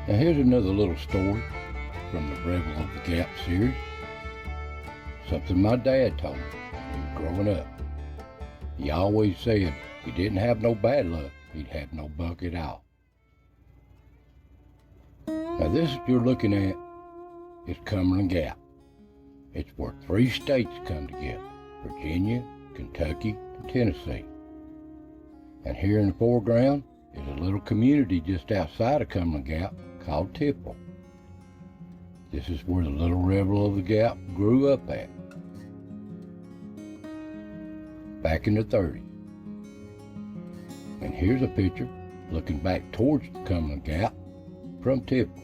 Now here's another little story from the Rebel of the Gap series. Something my dad told me when he was growing up. He always said he didn't have no bad luck, he'd have no luck at all. Now this you're looking at is Cumberland Gap. It's where 3 states come together: Virginia, Kentucky, and Tennessee. And here in the foreground is a little community just outside of Cumberland Gap called Tipple. This is where the little Rebel of the Gap grew up at, back in the 30s. And here's a picture looking back towards the Cumberland Gap from Tipple.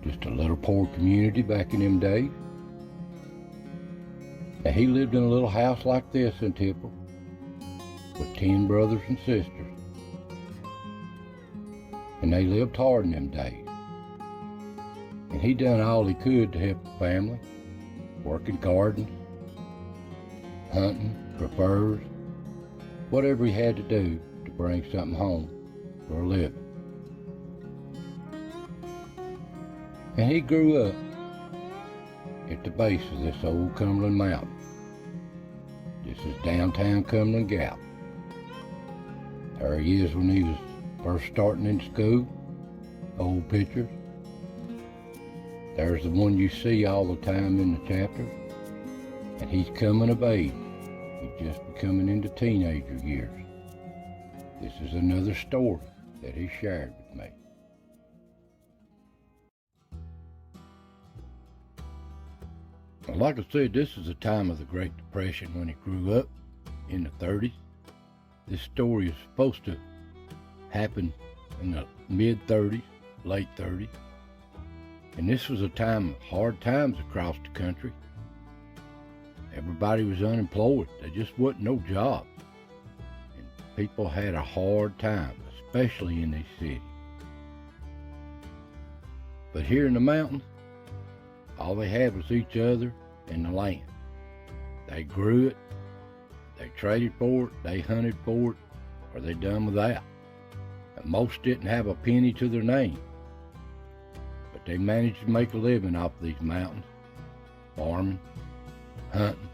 Just a little poor community back in them days. Now he lived in a little house like this in Tipple with 10 brothers and sisters. And they lived hard in them days. And he done all he could to help the family, working gardens, hunting for furs, whatever he had to do to bring something home for a living. And he grew up at the base of this old Cumberland mountain. This is downtown Cumberland Gap. There he is when he was first starting in school. Old pictures. There's the one you see all the time in the chapter. And he's coming of age. He's just becoming into teenager years. This is another story that he shared with me. Well, like I said, this is the time of the Great Depression when he grew up in the 30s. This story is supposed to happen in the mid-30s, late 30s. And this was a time of hard times across the country. Everybody was unemployed. There just wasn't no jobs. And people had a hard time, especially in these cities. But here in the mountains, all they had was each other and the land. They grew it, they traded for it, they hunted for it, or they done without. And most didn't have a penny to their name. But they managed to make a living off these mountains, farming, hunting.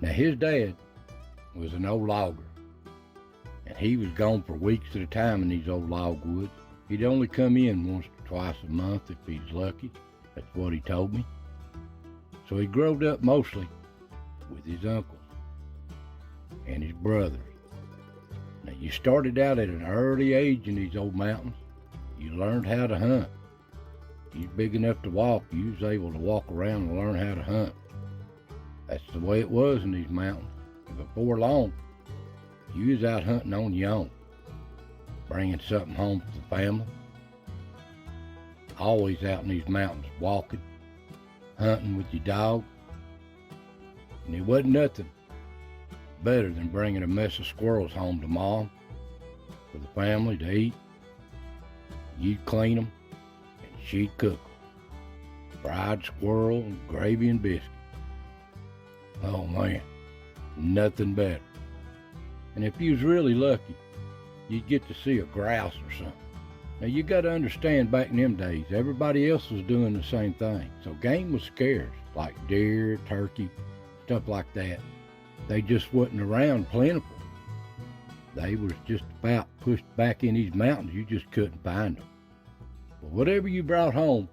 Now his dad was an old logger, and he was gone for weeks at a time in these old log woods. He'd only come in once or twice a month if he's lucky. That's what he told me. So he growed up mostly with his uncles and his brothers. Now you started out at an early age in these old mountains. You learned how to hunt. You was big enough to walk, you was able to walk around and learn how to hunt. That's the way it was in these mountains. And before long, you was out hunting on your own, bringing something home for the family. Always out in these mountains walking, hunting with your dog. And it wasn't nothing better than bringing a mess of squirrels home to Mom for the family to eat. You'd clean them and she'd cook them. Fried squirrel and gravy and biscuits. Oh man, nothing better. And if you was really lucky, you'd get to see a grouse or something. Now you got to understand, back in them days, everybody else was doing the same thing. So game was scarce, like deer, turkey, stuff like that. They just wasn't around plentiful. They was just about pushed back in these mountains. You just couldn't find them. But whatever you brought home,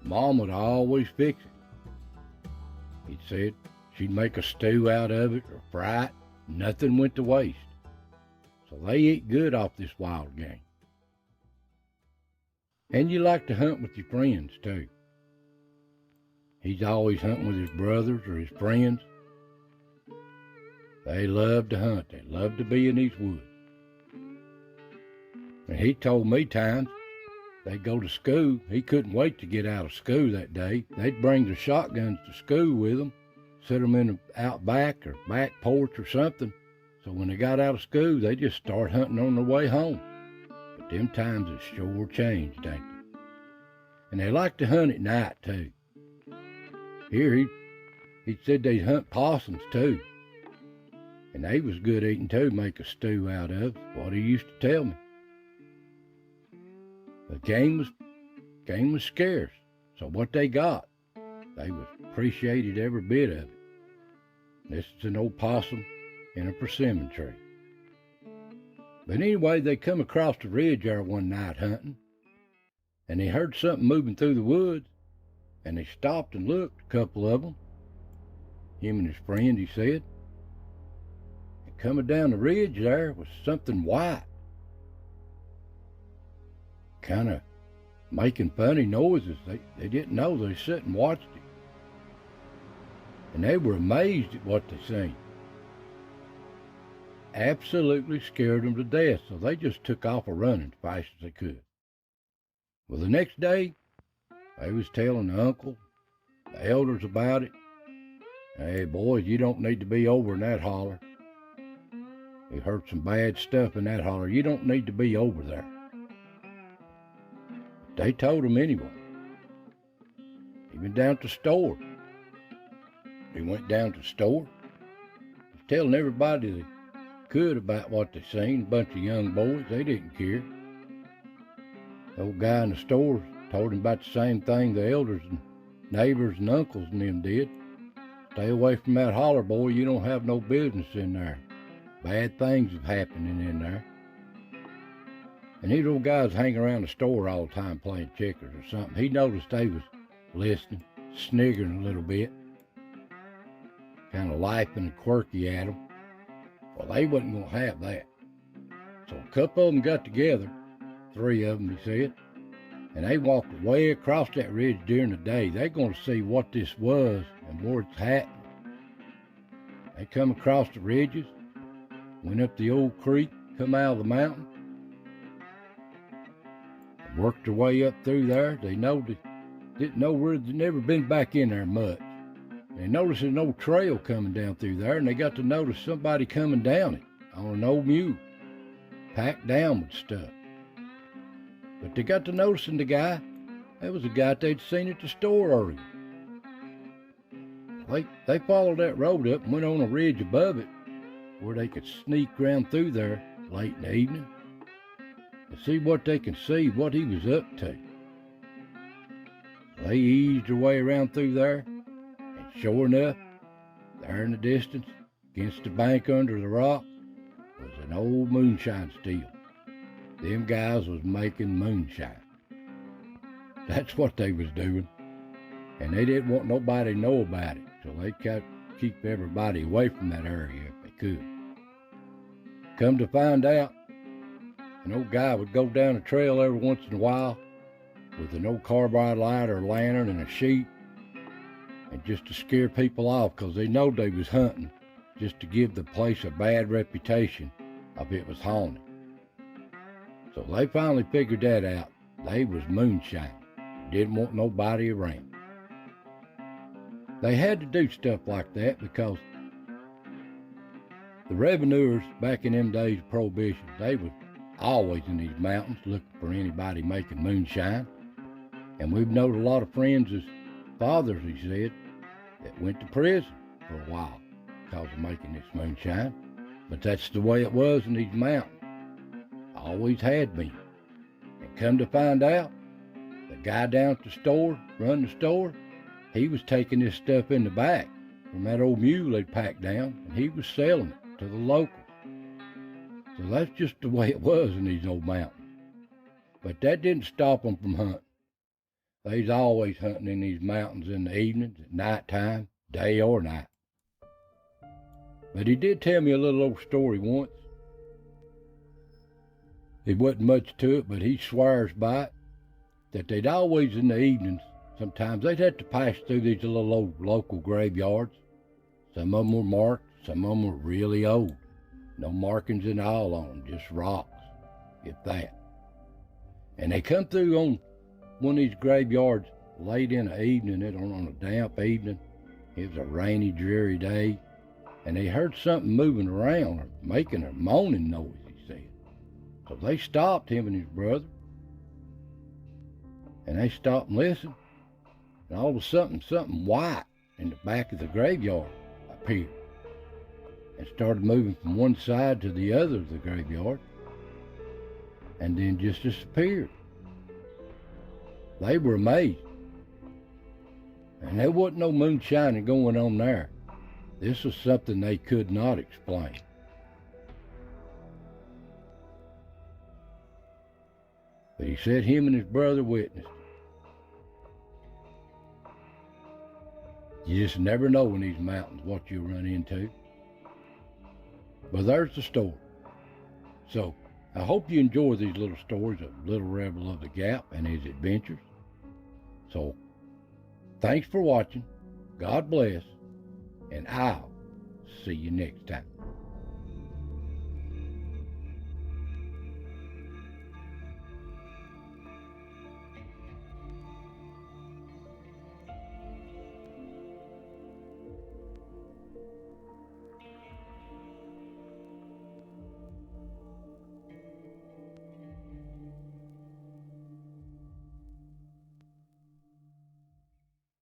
Mom would always fix it. He said she'd make a stew out of it or fry it. Nothing went to waste. So they eat good off this wild game. And you like to hunt with your friends too. He's always hunting with his brothers or his friends. They love to hunt. They love to be in these woods. And he told me times they'd go to school. He couldn't wait to get out of school that day. They'd bring their shotguns to school with them, set them in the out back or back porch or something. So when they got out of school, they just start hunting on their way home. But them times have sure changed, ain't they? And they like to hunt at night too. Here he said they'd hunt possums too. And they was good eating too, make a stew out of, what he used to tell me. The game was scarce, so what they got, they was appreciated every bit of it. This is an old possum in a persimmon tree. But anyway, they come across the ridge there one night hunting, and they heard something moving through the woods, and they stopped and looked, a couple of them. Him and his friend, he said. And coming down the ridge there was something white, kind of making funny noises. They didn't know. They sat and watched it. And they were amazed at what they seen. Absolutely scared them to death, so they just took off running as fast as they could. Well, the next day, they was telling the uncle, the elders about it. Hey, boys, you don't need to be over in that holler. We heard some bad stuff in that holler. You don't need to be over there. They told him anyway. Even down to the store. He went down to the store. He was telling everybody they could about what they seen. A bunch of young boys, they didn't care. The old guy in the store told him about the same thing the elders and neighbors and uncles and them did. Stay away from that holler, boy. You don't have no business in there. Bad things have happening in there. And these old guys hang around the store all the time playing checkers or something. He noticed they was listening, sniggering a little bit, kind of laughing and quirky at them. Well, they wasn't going to have that. So a couple of them got together, 3 of them, he said, and they walked way across that ridge during the day. They're going to see what this was and where it's happening. They come across the ridges, went up the old creek, come out of the mountain, and worked their way up through there. They didn't know where, they'd never been back in there much. They noticed an old trail coming down through there, and they got to notice somebody coming down it on an old mule, packed down with stuff. But they got to noticing the guy. That was the guy they'd seen at the store earlier. They followed that road up and went on a ridge above it where they could sneak around through there late in the evening and see what they could see, what he was up to. They eased their way around through there, and sure enough, there in the distance, against the bank under the rock, was an old moonshine still. Them guys was making moonshine. That's what they was doing. And they didn't want nobody to know about it, so they kept keep everybody away from that area if they could. Come to find out, an old guy would go down the trail every once in a while with an old carbide light or lantern and a sheet, and just to scare people off, because they know they was hunting, just to give the place a bad reputation of it was haunted. So they finally figured that out. They was moonshine. Didn't want nobody around. They had to do stuff like that because the revenuers back in them days of Prohibition, they was always in these mountains looking for anybody making moonshine. And we've known a lot of friends as fathers, he said, that went to prison for a while because of making this moonshine. But that's the way it was in these mountains. Always had been. And come to find out, the guy down at the store, running the store, he was taking this stuff in the back from that old mule they'd packed down, and he was selling it to the locals. So that's just the way it was in these old mountains. But that didn't stop them from hunting. They's always hunting in these mountains in the evenings, at nighttime, day or night. But he did tell me a little old story once. There wasn't much to it, but he swears by it, that they'd always in the evenings, sometimes they'd have to pass through these little old local graveyards. Some of them were marked, some of them were really old. No markings at all on them, just rocks, if that. And they come through on one of these graveyards late in the evening, on a damp evening. It was a rainy, dreary day, and they heard something moving around, or making a moaning noise, he said. So they stopped, him and his brother, and they stopped and listened, and all of a sudden, something white in the back of the graveyard appeared. and started moving from one side to the other of the graveyard, and then just disappeared. They were amazed. And there wasn't no moonshining going on there. This was something they could not explain. But he said him and his brother witnessed. You just never know in these mountains what you'll run into. But there's the story. So I hope you enjoy these little stories of Little Rebel of the Gap and his adventures. So thanks for watching. God bless. And I'll see you next time.